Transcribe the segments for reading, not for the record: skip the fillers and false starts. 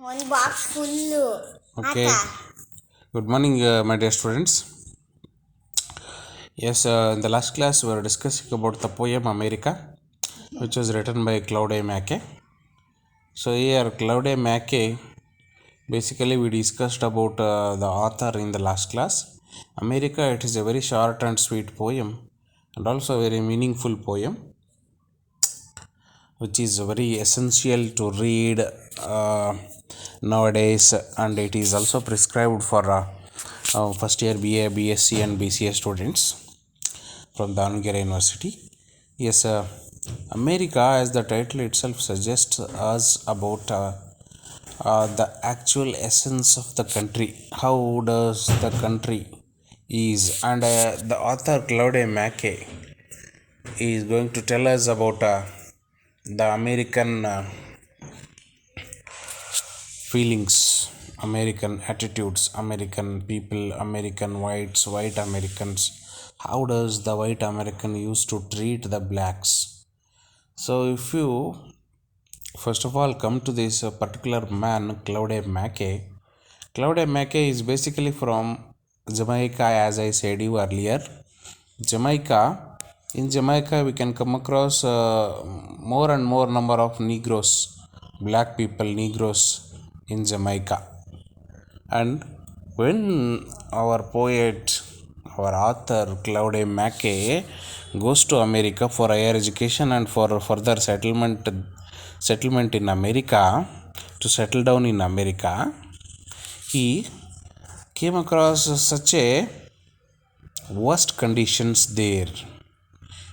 One box full. Okay. Good morning, my dear students. Yes, in the last class we were discussing about the poem America, which was written by Claude Mackay. So here, Claude Mackay, basically we discussed about the author in the last class. America, it is a very short and sweet poem, and also a very meaningful poem, which is very essential to read nowadays, and it is also prescribed for first year BA, BSc, and BCA students from Davangere University. Yes, America, as the title itself suggests us about the actual essence of the country. How does the country is, and the author Claude Mackay is going to tell us about the American feelings, American attitudes, American people, American whites, white Americans. How does the white American used to treat the blacks? So, if you first of all come to this particular man, Claude Mackay. Claude Mackay is basically from Jamaica, as I said you earlier. Jamaica. In Jamaica, we can come across more and more number of Negroes, black people, Negroes in Jamaica. And when our poet, our author Claude Mackay goes to America for higher education and for further settlement in America, to settle down in America, he came across such a worst conditions there.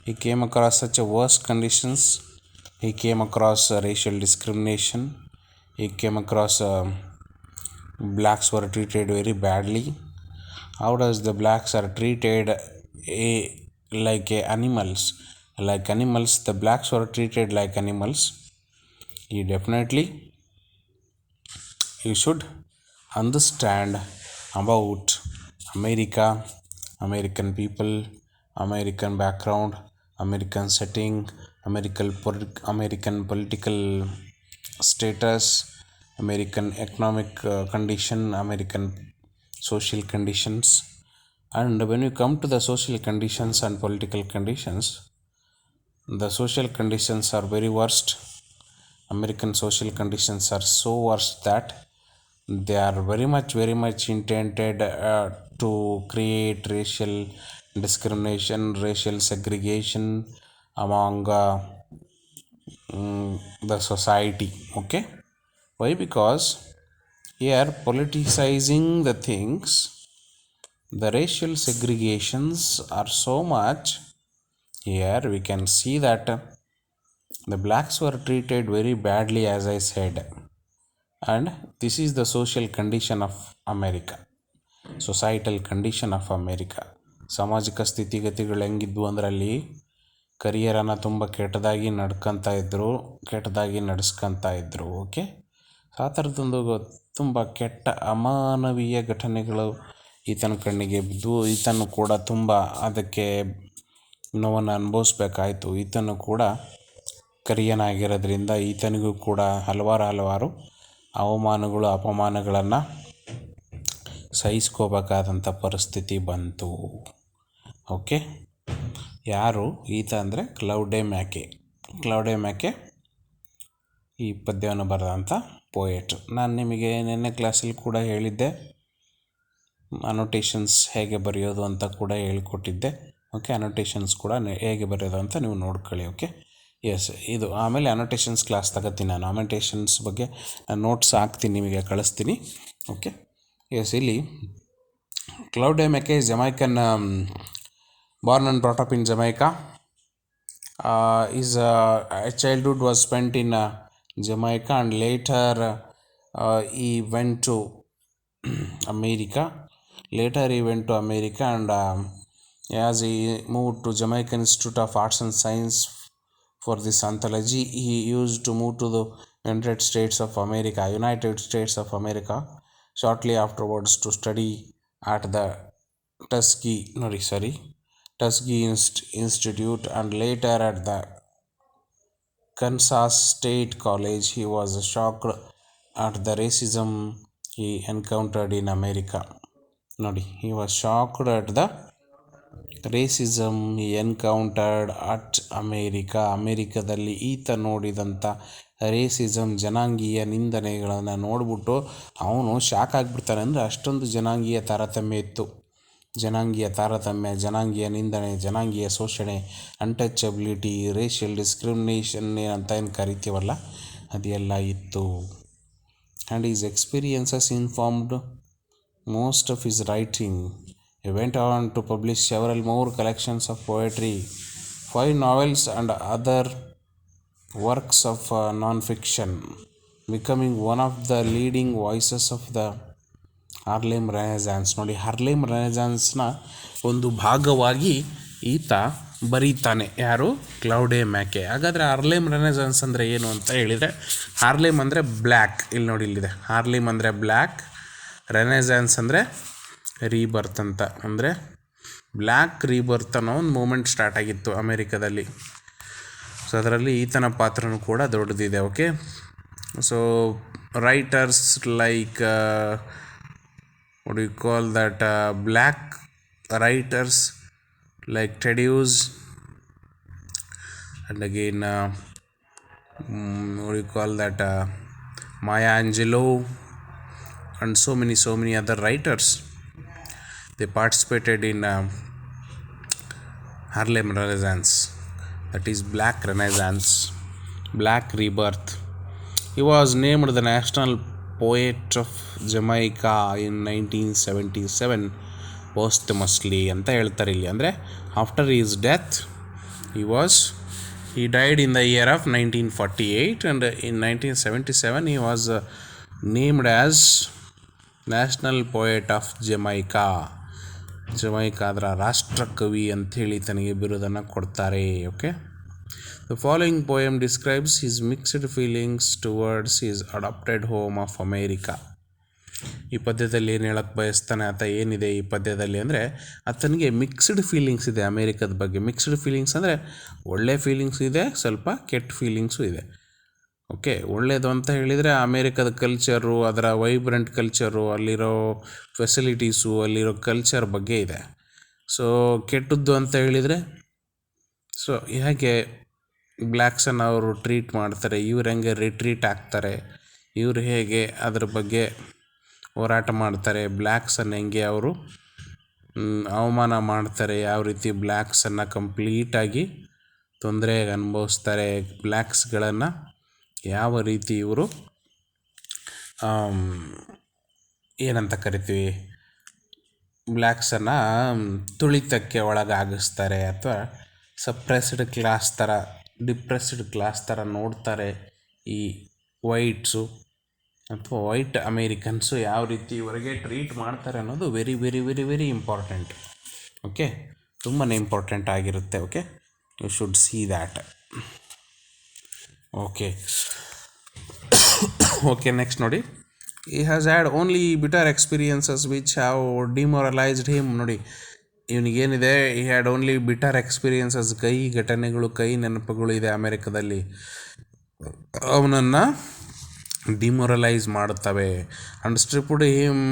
He came across such a worst conditions. He came across racial discrimination. He came across blacks were treated very badly. How does the blacks are treated like animals? Like animals, the blacks were treated like animals. You definitely you should understand about America, American people, American background, American setting, American political status, American economic condition, American social conditions. And when you come to the social conditions and political conditions, the social conditions are very worst. American social conditions are so worst that they are very much intended to create racial discrimination, racial segregation among the society. Okay, why? Because here politicizing the things, the racial segregations are so much. Here we can see that the blacks were treated very badly, as I said, and this is the social condition of America, societal condition of America. ಸಾಮಾಜಿಕ ಸ್ಥಿತಿಗತಿಗಳು ಹೆಂಗಿದ್ವು ಅಂದ್ರೆ ಅಲ್ಲಿ ಕರಿಯರನ್ನು ತುಂಬ ಕೆಟ್ಟದಾಗಿ ನಡ್ಕೊತಾ ಇದ್ದರು, ಕೆಟ್ಟದಾಗಿ ನಡೆಸ್ಕೊತಾ ಇದ್ದರು. Okay, ಆ ಥರದೊಂದು ತುಂಬ ಕೆಟ್ಟ ಅಮಾನವೀಯ ಘಟನೆಗಳು ಈತನ ಕಣ್ಣಿಗೆ ಬಿದ್ದು ಈತನು ಕೂಡ ತುಂಬ ಅದಕ್ಕೆ ನೋವನ್ನು ಅನುಭವಿಸ್ಬೇಕಾಯಿತು. ಈತನು ಕೂಡ ಕರಿಯನಾಗಿರೋದ್ರಿಂದ ಈತನಿಗೂ ಕೂಡ ಹಲವಾರು ಅವಮಾನಗಳು ಅಪಮಾನಗಳನ್ನು ಸಹಿಸ್ಕೋಬೇಕಾದಂಥ ಪರಿಸ್ಥಿತಿ ಬಂತು. ಓಕೆ, ಯಾರು ಈತ ಅಂದರೆ ಕ್ಲೌಡೆ ಮ್ಯಾಕೆ. ಕ್ಲೌಡೆ ಮ್ಯಾಕೆ ಈ ಪದ್ಯವನ್ನು ಬರೆದಂಥ ಪೋಯೆಟ್. ನಾನು ನಿಮಗೆ ನಿನ್ನೆ ಕ್ಲಾಸಲ್ಲಿ ಕೂಡ ಹೇಳಿದ್ದೆ, ಅನೋಟೇಷನ್ಸ್ ಹೇಗೆ ಬರೆಯೋದು ಅಂತ ಕೂಡ ಹೇಳ್ಕೊಟ್ಟಿದ್ದೆ. ಓಕೆ, ಅನೋಟೇಷನ್ಸ್ ಕೂಡ ಹೇಗೆ ಬರೆಯೋದು ಅಂತ ನೀವು ನೋಡ್ಕೊಳ್ಳಿ. ಓಕೆ, ಎಸ್, ಇದು ಆಮೇಲೆ ಅನೋಟೇಷನ್ಸ್ ಕ್ಲಾಸ್ ತಗೋತೀನಿ. ನಾನು ಅನೋಟೇಷನ್ಸ್ ಬಗ್ಗೆ ನಾನು ನೋಟ್ಸ್ ಹಾಕ್ತೀನಿ, ನಿಮಗೆ ಕಳಿಸ್ತೀನಿ. ಓಕೆ, ಎಸ್, ಇಲ್ಲಿ Claude Mackay is Jamaican, born and brought up in Jamaica. His childhood was spent in Jamaica, and later he went to America. And as he moved to Jamaican Institute of Arts and Science for this anthology, he used to move to the United States of America shortly afterwards to study at the Tuskegee Institute, and later at the Kansas State College. He was shocked at the racism he encountered in America. ನೋಡಿ, he was shocked at the racism he encountered at America. ಅಮೇರಿಕಾದಲ್ಲಿ ಈತ ನೋಡಿದಂಥ racism, ಜನಾಂಗೀಯ ನಿಂದನೆಗಳನ್ನು ನೋಡಿಬಿಟ್ಟು ಅವನು shock ಆಗಿಬಿಡ್ತಾನೆ. ಅಂದರೆ ಅಷ್ಟೊಂದು ಜನಾಂಗೀಯ ತಾರತಮ್ಯ ಇತ್ತು. ಜನಾಂಗೀಯ ತಾರತಮ್ಯ, ಜನಾಂಗೀಯ ನಿಂದನೆ, ಜನಾಂಗೀಯ ಶೋಷಣೆ, ಅನ್ಟಚಬಿಲಿಟಿ, ರೇಷಿಯಲ್ ಡಿಸ್ಕ್ರಿಮಿನೇಷನ್ ಏನಂತ ಏನು ಕರಿತೀವಲ್ಲ, ಅದೆಲ್ಲ ಇತ್ತು. And is experiences informed most of his writing. He went on to publish several more collections of poetry, 5 novels and other works of non-fiction, becoming one of the leading voices of the Harlem Renaissance. ನೋಡಿ, Harlem ರೆನೆಸಾನ್ಸ್ನ ಒಂದು ಭಾಗವಾಗಿ ಈತ ಬರೀತಾನೆ. ಯಾರು? ಕ್ಲೌಡೆ ಮ್ಯಾಕೆ. ಹಾಗಾದರೆ Harlem Renaissance ಅಂದರೆ ಏನು ಅಂತ ಹೇಳಿದರೆ, ಹಾರ್ಲೆಮ್ ಅಂದರೆ ಬ್ಲ್ಯಾಕ್. ಇಲ್ಲಿ ನೋಡಿ, ಇಲ್ಲಿದೆ. ಹಾರ್ಲೆಮ್ ಅಂದರೆ ಬ್ಲ್ಯಾಕ್, ರೆನೆಸಾನ್ಸ್ ಅಂದರೆ ರೀಬರ್ತ್ ಅಂತ. ಅಂದರೆ ಬ್ಲ್ಯಾಕ್ ರೀಬರ್ತ್ ಅನ್ನೋ ಒಂದು ಮೂಮೆಂಟ್ ಸ್ಟಾರ್ಟ್ ಆಗಿತ್ತು ಅಮೇರಿಕಾದಲ್ಲಿ. ಸೊ ಅದರಲ್ಲಿ ಈತನ ಪಾತ್ರನೂ ಕೂಡ ದೊಡ್ಡದಿದೆ. Okay, so writers like what do you call that, black writers like Ted Hughes, and again what do you call that, Maya Angelou, and so many other writers, they participated in Harlem Renaissance, that is Black Renaissance, Black Rebirth. He was named the National Poet of Jamaica in 1977 posthumously ಅಂತ ಹೇಳ್ತಾರೆ ಇಲ್ಲಿ. ಅಂದರೆ after is death he died in the year of 1948, and in 1977 he was named as National Poet of Jamaica. Jamaica ಅದರ ರಾಷ್ಟ್ರಕವಿ ಅಂಥೇಳಿ ತನಗೆ ಬಿರುದನ್ನು ಕೊಡ್ತಾರೆ. Okay, the following poem describes his mixed feelings towards his adopted home of America. ಈ ಪದ್ಯದಲ್ಲಿ ಏನು ಹೇಳಕ್ಕೆ ಬಯಸ್ತಾನೆ ಆತ, ಏನಿದೆ ಈ ಪದ್ಯದಲ್ಲಿ ಅಂದರೆ, ಆತನಿಗೆ ಮಿಕ್ಸ್ಡ್ ಫೀಲಿಂಗ್ಸ್ ಇದೆ ಅಮೇರಿಕದ ಬಗ್ಗೆ. ಮಿಕ್ಸ್ಡ್ ಫೀಲಿಂಗ್ಸ್ ಅಂದರೆ ಒಳ್ಳೆ ಫೀಲಿಂಗ್ಸ್ ಇದೆ, ಸ್ವಲ್ಪ ಕೆಟ್ಟ ಫೀಲಿಂಗ್ಸು ಇದೆ. ಓಕೆ, ಒಳ್ಳೆಯದು ಅಂತ ಹೇಳಿದರೆ ಅಮೇರಿಕದ ಕಲ್ಚರು, ಅದರ ವೈಬ್ರೆಂಟ್ ಕಲ್ಚರು, ಅಲ್ಲಿರೋ ಫೆಸಿಲಿಟೀಸು, ಅಲ್ಲಿರೋ ಕಲ್ಚರ್ ಬಗ್ಗೆ ಇದೆ. ಸೊ ಕೆಟ್ಟದ್ದು ಅಂತ ಹೇಳಿದರೆ, ಸೊ ಹೇಗೆ ಬ್ಲ್ಯಾಕ್ಸನ್ನು ಅವರು ಟ್ರೀಟ್ ಮಾಡ್ತಾರೆ, ಇವ್ರು ಹೆಂಗೆ ರಿಟ್ರೀಟ್ ಆಗ್ತಾರೆ, ಇವರು ಹೇಗೆ ಅದ್ರ ಬಗ್ಗೆ ಹೋರಾಟ ಮಾಡ್ತಾರೆ, ಬ್ಲ್ಯಾಕ್ಸನ್ನು ಹೆಂಗೆ ಅವರು ಅವಮಾನ ಮಾಡ್ತಾರೆ, ಯಾವ ರೀತಿ ಬ್ಲ್ಯಾಕ್ಸನ್ನು ಕಂಪ್ಲೀಟಾಗಿ ತೊಂದರೆಗೆ ಅನುಭವಿಸ್ತಾರೆ, ಬ್ಲ್ಯಾಕ್ಸ್ಗಳನ್ನು ಯಾವ ರೀತಿ ಇವರು ಏನಂತ ಕರಿತೀವಿ, ಬ್ಲ್ಯಾಕ್ಸನ್ನು ತುಳಿತಕ್ಕೆ ಒಳಗಾಗಿಸ್ತಾರೆ, ಅಥವಾ ಸಪ್ರೆಸ್ಡ್ ಕ್ಲಾಸ್ ಥರ, ಡಿಪ್ರೆಸ್ಡ್ ಕ್ಲಾಸ್ ಥರ ನೋಡ್ತಾರೆ ಈ ವೈಟ್ಸು ಅಥವಾ ವೈಟ್ ಅಮೇರಿಕನ್ಸು, ಯಾವ ರೀತಿ ಇವರಿಗೆ ಟ್ರೀಟ್ ಮಾಡ್ತಾರೆ ಅನ್ನೋದು very very very very important. Okay, ತುಂಬಾ ಇಂಪಾರ್ಟೆಂಟ್ ಆಗಿರುತ್ತೆ. Okay, you should see that. Okay, next ನೋಡಿ, he has had only bitter experiences which have demoralized him. ನೋಡಿ, ಇವನಿಗೇನಿದೆ, he had only bitter experiences, ಕಹಿ ಘಟನೆಗಳು, ಕಹಿ ನೆನಪುಗಳು ಇದೆ ಅಮೇರಿಕದಲ್ಲಿ, ಅವನನ್ನು ಡಿಮೊರಲೈಸ್ ಮಾಡುತ್ತವೆ. And stripped him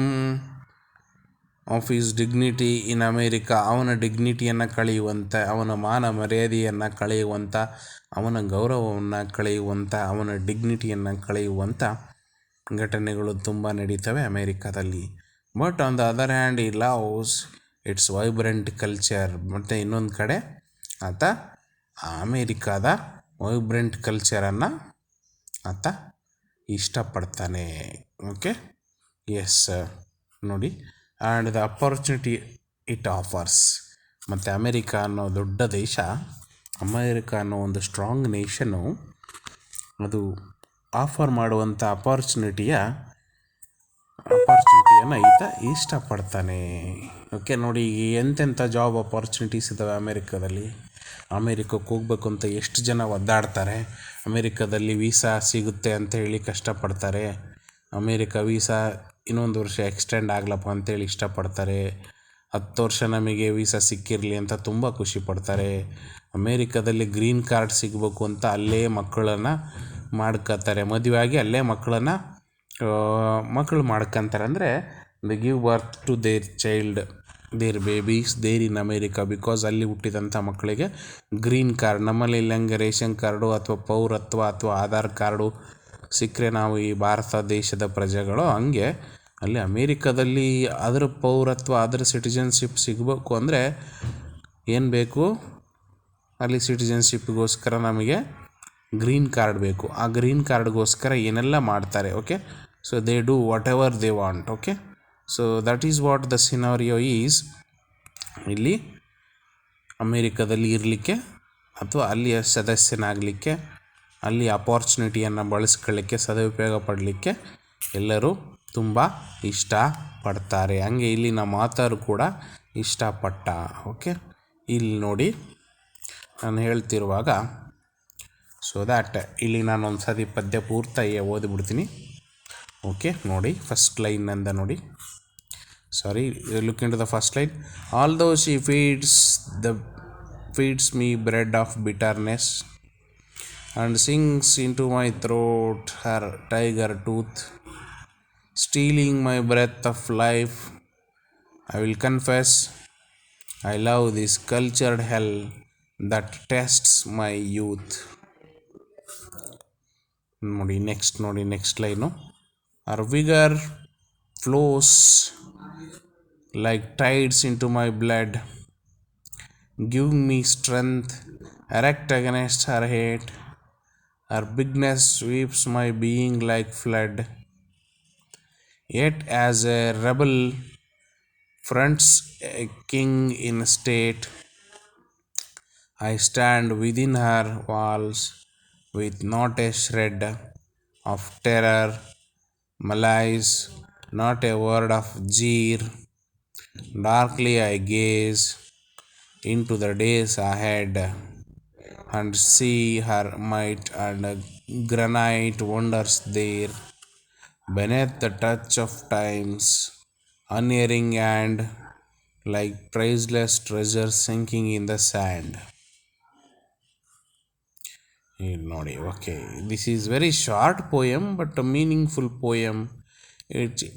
of is dignity in America. ಅವನ ಡಿಗ್ನಿಟಿಯನ್ನು ಕಳೆಯುವಂಥ, ಅವನ ಮಾನ ಮರ್ಯಾದೆಯನ್ನು ಕಳೆಯುವಂಥ, ಅವನ ಗೌರವವನ್ನು ಕಳೆಯುವಂಥ, ಅವನ ಡಿಗ್ನಿಟಿಯನ್ನು ಕಳೆಯುವಂಥ ಘಟನೆಗಳು ತುಂಬ ನಡೀತವೆ ಅಮೇರಿಕಾದಲ್ಲಿ. But on the other hand ಈ ಲವ್ಸ್ ಇಟ್ಸ್ ವೈಬ್ರೆಂಟ್ ಕಲ್ಚರ್. ಮತ್ತು ಇನ್ನೊಂದು ಕಡೆ ಆತ ಅಮೇರಿಕಾದ ವೈಬ್ರೆಂಟ್ ಕಲ್ಚರನ್ನು ಆತ ಇಷ್ಟಪಡ್ತಾನೆ. ಓಕೆ, ಎಸ್, ನೋಡಿ, and the opportunity it offers. ಮತ್ತು ಅಮೇರಿಕಾ ಅನ್ನೋ ದೊಡ್ಡ ದೇಶ, ಅಮೇರಿಕಾ ಅನ್ನೋ ಒಂದು ಸ್ಟ್ರಾಂಗ್ ನೇಷನ್ನು, ಅದು ಆಫರ್ ಮಾಡುವಂಥ ಅಪಾರ್ಚುನಿಟಿಯನ್ನು ಈತ ಇಷ್ಟಪಡ್ತಾನೆ. ಓಕೆ, ನೋಡಿ, ಎಂತೆಂಥ ಜಾಬ್ ಅಪಾರ್ಚುನಿಟೀಸ್ ಇದ್ದಾವೆ ಅಮೇರಿಕಾದಲ್ಲಿ. ಅಮೇರಿಕಕ್ಕೆ ಹೋಗ್ಬೇಕು ಅಂತ ಎಷ್ಟು ಜನ ಒದ್ದಾಡ್ತಾರೆ. ಅಮೇರಿಕಾದಲ್ಲಿ ವೀಸಾ ಸಿಗುತ್ತೆ ಅಂತ ಹೇಳಿ ಕಷ್ಟಪಡ್ತಾರೆ. ಅಮೇರಿಕಾ ವೀಸಾ ಇನ್ನೊಂದು ವರ್ಷ ಎಕ್ಸ್ಟೆಂಡ್ ಆಗ್ಲಪ್ಪ ಅಂತೇಳಿ ಇಷ್ಟಪಡ್ತಾರೆ. 10 ವರ್ಷ ನಮಗೆ ವೀಸಾ ಸಿಕ್ಕಿರಲಿ ಅಂತ ತುಂಬ ಖುಷಿ ಪಡ್ತಾರೆ. ಅಮೇರಿಕಾದಲ್ಲಿ ಗ್ರೀನ್ ಕಾರ್ಡ್ ಸಿಗಬೇಕು ಅಂತ ಅಲ್ಲೇ ಮಕ್ಕಳನ್ನು ಮಾಡ್ಕೋತಾರೆ, ಮದುವೆ ಆಗಿ ಅಲ್ಲೇ ಮಕ್ಕಳನ್ನು ಮಕ್ಕಳು ಮಾಡ್ಕೊಂತಾರೆ ಅಂದರೆ they give birth to their child, their babies there in America, because ಅಲ್ಲಿ ಹುಟ್ಟಿದಂಥ ಮಕ್ಕಳಿಗೆ ಗ್ರೀನ್ ಕಾರ್ಡ್, ನಮ್ಮಲ್ಲಿ ಇಲ್ಲಂಗೆ ರೇಷನ್ ಕಾರ್ಡು ಅಥವಾ ಪೌರತ್ವ ಅಥವಾ ಆಧಾರ್ ಕಾರ್ಡು ಸಿಕ್ಕರೆ ನಾವು ಈ ಭಾರತ ದೇಶದ ಪ್ರಜೆಗಳು, ಹಂಗೆ ಅಲ್ಲಿ ಅಮೇರಿಕಾದಲ್ಲಿ ಅದರ ಪೌರತ್ವ ಅದರ ಸಿಟಿಜನ್ಶಿಪ್ ಸಿಗಬೇಕು ಅಂದರೆ ಏನು ಬೇಕು, ಅಲ್ಲಿ ಸಿಟಿಜನ್ಶಿಪ್ಗೋಸ್ಕರ ನಮಗೆ ಗ್ರೀನ್ ಕಾರ್ಡ್ ಬೇಕು. ಆ ಗ್ರೀನ್ ಕಾರ್ಡ್ಗೋಸ್ಕರ ಏನೆಲ್ಲ ಮಾಡ್ತಾರೆ. Okay, so they do what ever they want. Okay, so that is what the scenario is. ಇಲ್ಲಿ ಅಮೇರಿಕಾದಲ್ಲಿ ಇರಲಿಕ್ಕೆ ಅಥವಾ ಅಲ್ಲಿಯ ಸದಸ್ಯನಾಗಲಿಕ್ಕೆ, ಅಲ್ಲಿ ಅಪಾರ್ಚುನಿಟಿಯನ್ನು ಬಳಸ್ಕೊಳ್ಳಿಕ್ಕೆ, ಸದುಪಯೋಗ ಪಡಲಿಕ್ಕೆ ಎಲ್ಲರೂ ತುಂಬ ಇಷ್ಟಪಡ್ತಾರೆ. ಹಂಗೆ ಇಲ್ಲಿನ ಮಾತಾರು ಕೂಡ ಇಷ್ಟಪಟ್ಟ. ಓಕೆ, ಇಲ್ಲಿ ನೋಡಿ ನಾನು ಹೇಳ್ತಿರುವಾಗ, ಸೊ ದ್ಯಾಟ್ ಇಲ್ಲಿ ನಾನು ಒಂದು ಸತಿ ಪದ್ಯ ಪೂರ್ತಿ ಓದಿಬಿಡ್ತೀನಿ. ಓಕೆ, ನೋಡಿ ಫಸ್ಟ್ ಲೈನಿಂದ ನೋಡಿ. Sorry, look into the first line. Although she feeds me bread of bitterness and sinks into my throat her tiger tooth, stealing my breath of life, I will confess I love this cultured hell that tests my youth. ನೋಡಿ next line. Her vigor flows like tides into my blood, giving me strength erect against her hate. Her bigness sweeps my being like flood. Yet as a rebel fronts a king in state, I stand within her walls with not a shred of terror, malice, not a word of jeer. Darkly I gaze into the days ahead and see her might and granite wonders there, beneath the touch of time's unerring hand, like priceless treasure sinking in the sand. ನೋಡಿ, okay, this is very short poem but a meaningful poem,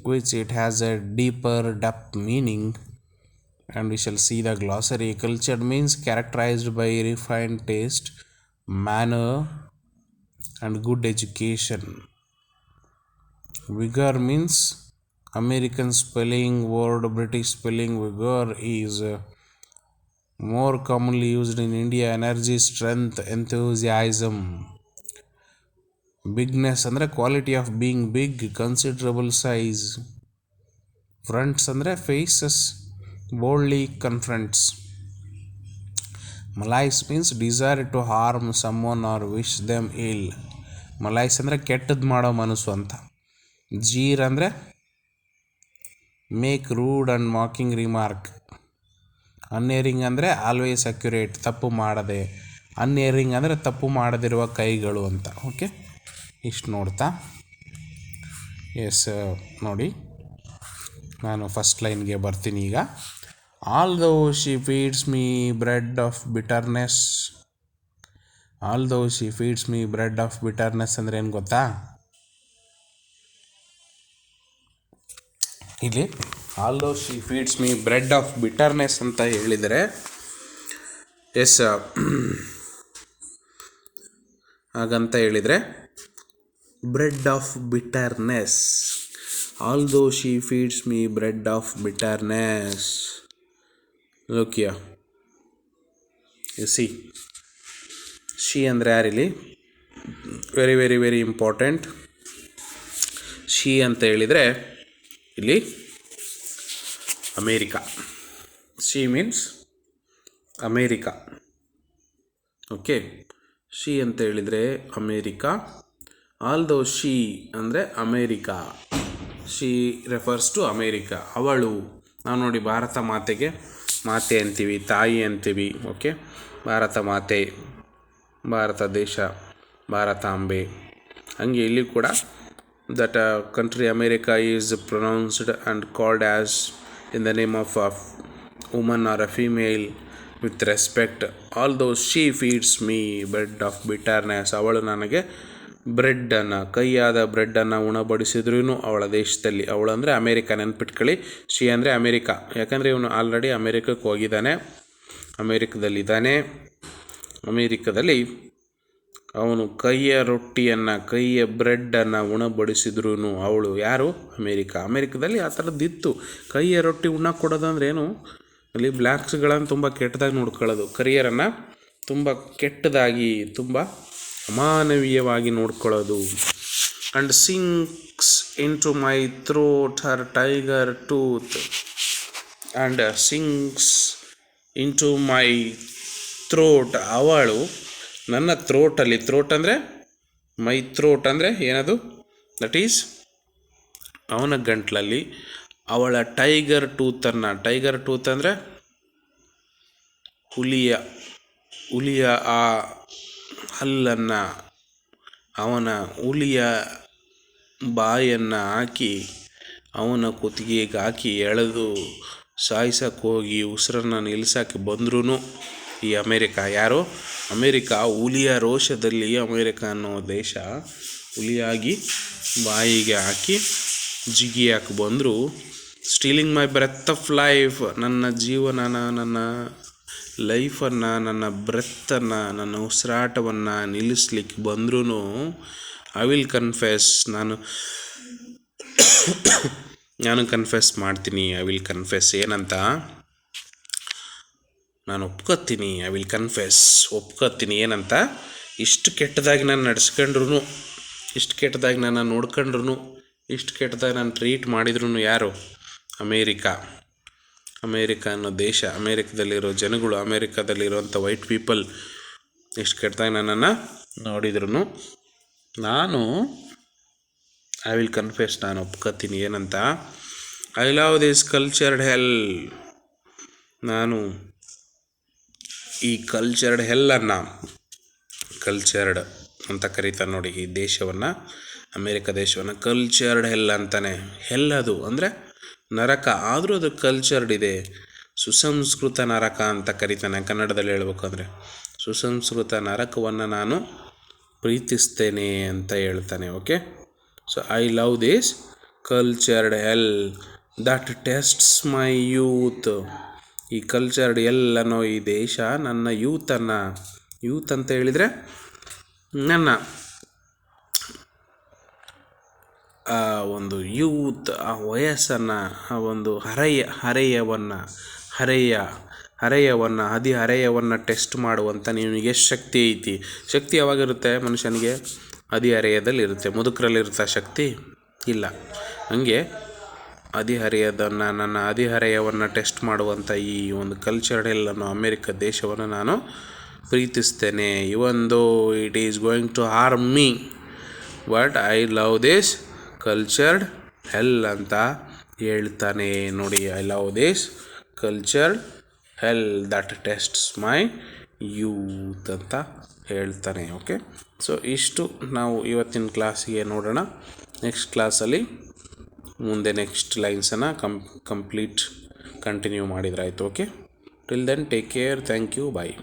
which it has a deeper depth meaning. And we shall see the glossary. Cultured means characterized by refined taste, manner and good education. Vigor means American spelling word, British spelling. Vigor is more commonly used in India. Energy, strength, enthusiasm. Bigness ಅಂದರೆ quality of being big, considerable size. Fronts ಅಂದರೆ faces, boldly confronts. Malice means desire to harm someone or wish them ill. Malice ಅಂದರೆ ಕೆಟ್ಟದ್ದು ಮಾಡೋ ಮನಸ್ಸು ಅಂತ. Jeer ಅಂದರೆ make rude and mocking remark. Unerring ಅಂದರೆ always accurate, ತಪ್ಪು ಮಾಡದೆ. ಅನ್ಏರಿಂಗ್ ಅಂದರೆ ತಪ್ಪು ಮಾಡದಿರುವ ಕೈಗಳು ಅಂತ. ಓಕೆ, ಇಷ್ಟು ನೋಡ್ತಾ ಎಸ್ ನೋಡಿ, ನಾನು ಫಸ್ಟ್ ಲೈನ್ಗೆ ಬರ್ತೀನಿ ಈಗ. Although she feeds me bread of bitterness. Although she feeds me bread of bitterness ಅಂದರೆ ಏನು ಗೊತ್ತಾ? ಇಲ್ಲಿ although she feeds me bread of bitterness ಅಂತ ಹೇಳಿದರೆ, ಎಸ್, ಹಾಗಂತ ಹೇಳಿದರೆ bread of bitterness. Although she feeds me bread of bitterness. Look here, you see, she ಅಂದರೆ ಯಾರಿಲ್ಲಿ very very very important. She ಅಂತ ಹೇಳಿದರೆ ಇಲ್ಲಿ America. She means America. Okay, she ಅಂತ ಹೇಳಿದರೆ ಅಮೇರಿಕಾ. ಆಲ್ದೋ ಶಿ ಅಂದರೆ America. She refers to America, ಅವಳು. ನಾವು ನೋಡಿ ಭಾರತ ಮಾತೆಗೆ ಮಾತೆ ಅಂತೀವಿ, ತಾಯಿ ಅಂತೀವಿ. ಓಕೆ, ಭಾರತ ಮಾತೆ, ಭಾರತ ದೇಶ, ಭಾರತಾಂಬೆ. ಹಂಗೆ ಇಲ್ಲಿ ಕೂಡ that country America is pronounced and called as in the name of a woman or a female with respect. Although she feeds me bread of bitterness, ಅವಳು ನನಗೆ ಬ್ರೆಡ್ಡನ್ನು, ಕೈಯಾದ ಬ್ರೆಡ್ಡನ್ನು ಉಣಬಡಿಸಿದ್ರೂ ಅವಳ ದೇಶದಲ್ಲಿ, ಅವಳು ಅಂದರೆ ಅಮೇರಿಕ, ನೆನ್ಪಿಟ್ಕೊಳ್ಳಿ. ಶಿ ಅಂದರೆ ಅಮೇರಿಕಾ, ಯಾಕಂದರೆ ಇವನು ಆಲ್ರೆಡಿ ಅಮೇರಿಕಕ್ಕೆ ಹೋಗಿದ್ದಾನೆ, ಅಮೇರಿಕದಲ್ಲಿದ್ದಾನೆ. ಅಮೇರಿಕದಲ್ಲಿ ಅವನು ಕೈಯ ರೊಟ್ಟಿಯನ್ನು, ಕೈಯ ಬ್ರೆಡ್ಡನ್ನು ಉಣಬಡಿಸಿದ್ರೂ ಅವಳು ಯಾರು? ಅಮೇರಿಕಾ. ಅಮೇರಿಕದಲ್ಲಿ ಆ ಥರದ್ದಿತ್ತು. ಕೈಯ ರೊಟ್ಟಿ ಉಣ್ಣಕ್ಕೆ ಕೊಡೋದಂದ್ರೆ ಏನು? ಅಲ್ಲಿ ಬ್ಲ್ಯಾಕ್ಸ್ಗಳನ್ನು ತುಂಬ ಕೆಟ್ಟದಾಗಿ ನೋಡ್ಕೊಳ್ಳೋದು, ಕರಿಯರನ್ನು ತುಂಬ ಕೆಟ್ಟದಾಗಿ, ತುಂಬ ಅಮಾನವೀಯವಾಗಿ ನೋಡ್ಕೊಳ್ಳೋದು. And sinks into my throat her tiger tooth, and sinks into my throat, ಅವಳು ನನ್ನ ಥ್ರೋಟಲ್ಲಿ, ಥ್ರೋಟ್ ಅಂದರೆ ಮೈ ಥ್ರೋಟ್ ಅಂದರೆ ಏನದು? ದಟ್ ಈಸ್ ಅವನ ಗಂಟ್ಲಲ್ಲಿ ಅವಳ ಟೈಗರ್ ಟೂತನ್ನು, ಟೈಗರ್ ಟೂತ್ ಅಂದರೆ ಹುಲಿಯ ಆ ಹಲ್ಲನ್ನು, ಅವನ ಹುಲಿಯ ಬಾಯನ್ನು ಹಾಕಿ ಅವನ ಕುತ್ತಿಗೆಗೆ ಹಾಕಿ ಎಳೆದು ಸಾಯಿಸಕ್ಕೆ ಹೋಗಿ ಉಸಿರನ್ನು ನಿಲ್ಲಿಸೋಕ್ಕೆ ಬಂದ್ರೂ ಈ ಅಮೇರಿಕಾ, ಯಾರು? ಅಮೇರಿಕಾ ಹುಲಿಯ ರೋಷದಲ್ಲಿ, ಅಮೇರಿಕಾ ಅನ್ನೋ ದೇಶ ಹುಲಿಯಾಗಿ ಬಾಯಿಗೆ ಹಾಕಿ ಜಿಗಿಯಾಕೆ ಬಂದರು. Stealing my breath of life, ನನ್ನ ಜೀವನನ, ನನ್ನ ಲೈಫನ್ನು, ನನ್ನ ಬ್ರೆತ್ತನ್ನು, ನನ್ನ ಉಸಿರಾಟವನ್ನು ನಿಲ್ಲಿಸ್ಲಿಕ್ಕೆ ಬಂದ್ರೂ ಐ ವಿಲ್ ಕನ್ಫೆಸ್, ನಾನು ಕನ್ಫೆಸ್ ಮಾಡ್ತೀನಿ. ಐ ವಿಲ್ ಕನ್ಫೆಸ್ ಏನಂತ? ನಾನು ಒಪ್ಕೋತೀನಿ. ಐ ವಿಲ್ ಕನ್ಫೆಸ್, ಒಪ್ಕೋತೀನಿ ಏನಂತ? ಇಷ್ಟು ಕೆಟ್ಟದಾಗಿ ನಾನು ನಡೆಸ್ಕೊಂಡ್ರು, ಇಷ್ಟು ಕೆಟ್ಟದಾಗಿ ನಾನು ನೋಡ್ಕೊಂಡ್ರು, ಇಷ್ಟು ಕೆಟ್ಟದಾಗಿ ನಾನು ಟ್ರೀಟ್ ಮಾಡಿದ್ರು ಯಾರು? ಅಮೇರಿಕಾ. ಅಮೇರಿಕಾ ಅನ್ನೋ ದೇಶ, ಅಮೇರಿಕದಲ್ಲಿರೋ ಜನಗಳು, ಅಮೇರಿಕಾದಲ್ಲಿರೋಂಥ ವೈಟ್ ಪೀಪಲ್ ಇಷ್ಟು ಕೆಟ್ಟದಾಗಿ ನನ್ನನ್ನು ನೋಡಿದ್ರು ನಾನು ಐ ವಿಲ್ ಕನ್ಫೆಸ್, ನಾನು ಒಪ್ಕೋತೀನಿ ಏನಂತ? ಐ ಲವ್ ದಿಸ್ ಕಲ್ಚರ್ಡ್ ಹೆಲ್, ನಾನು ಈ ಕಲ್ಚರ್ಡ್ ಹೆಲ್ಲನ್ನು, ಕಲ್ಚರ್ಡ್ ಅಂತ ಕರೀತಾರೆ ನೋಡಿ ಈ ದೇಶವನ್ನು, ಅಮೇರಿಕ ದೇಶವನ್ನು ಕಲ್ಚರ್ಡ್ ಹೆಲ್ ಅಂತಾನೆ. ಹೆಲ್ ಅದು ಅಂದರೆ ನರಕ, ಆದರೂ ಅದು ಕಲ್ಚರ್ಡ್ ಇದೆ. ಸುಸಂಸ್ಕೃತ ನರಕ ಅಂತ ಕರೀತಾನೆ ಕನ್ನಡದಲ್ಲಿ ಹೇಳ್ಬೇಕಂದ್ರೆ. ಸುಸಂಸ್ಕೃತ ನರಕವನ್ನು ನಾನು ಪ್ರೀತಿಸ್ತೇನೆ ಅಂತ ಹೇಳ್ತಾನೆ. Okay, so I love this cultured hell that tests my youth. ಈ ಕಲ್ಚರ್ಡ್ ಎಲ್ ಅನ್ನೋ ಈ ದೇಶ ನನ್ನ ಯೂತನ್ನು, ಯೂತ್ ಅಂತ ಹೇಳಿದರೆ ನನ್ನ ಆ ಒಂದು ಯೂತ್, ಆ ವಯಸ್ಸನ್ನು, ಆ ಒಂದು ಹರೆಯವನ್ನು ಟೆಸ್ಟ್ ಮಾಡುವಂಥ ನಿನಗೆ ಎಷ್ಟು ಶಕ್ತಿ ಐತಿ. ಶಕ್ತಿ ಯಾವಾಗಿರುತ್ತೆ ಮನುಷ್ಯನಿಗೆ? ಹರೆಯದಲ್ಲಿರುತ್ತೆ. ಮುದುಕರಲ್ಲಿರುತ್ತೆ ಶಕ್ತಿ? ಇಲ್ಲ. ಹಂಗೆ ನನ್ನ ಹರೆಯವನ್ನು ಟೆಸ್ಟ್ ಮಾಡುವಂಥ ಈ ಒಂದು ಕಲ್ಚರ್ಡ್ ಹೆಲ್ ಅನ್ನೋ ಅಮೇರಿಕ ದೇಶವನ್ನು ನಾನು ಪ್ರೀತಿಸ್ತೇನೆ. Even though it is going to harm me, but I love this cultured hell ಅಂತ ಹೇಳ್ತಾನೆ ನೋಡಿ. I love this cultured hell that tests my youth ಅಂತ ಹೇಳ್ತಾನೆ. ಓಕೆ, ಸೊ ಇಷ್ಟು ನಾವು ಇವತ್ತಿನ ಕ್ಲಾಸಿಗೆ ನೋಡೋಣ. ನೆಕ್ಸ್ಟ್ ಕ್ಲಾಸಲ್ಲಿ ಮುಂದೆ ನೆಕ್ಸ್ಟ್ ಲೈನ್ಸನ್ನು ಕಂಪ್ಲೀಟ್ ಕಂಟಿನ್ಯೂ ಮಾಡಿದ್ರಾಯ್ತು. Okay, till then take care, thank you, bye.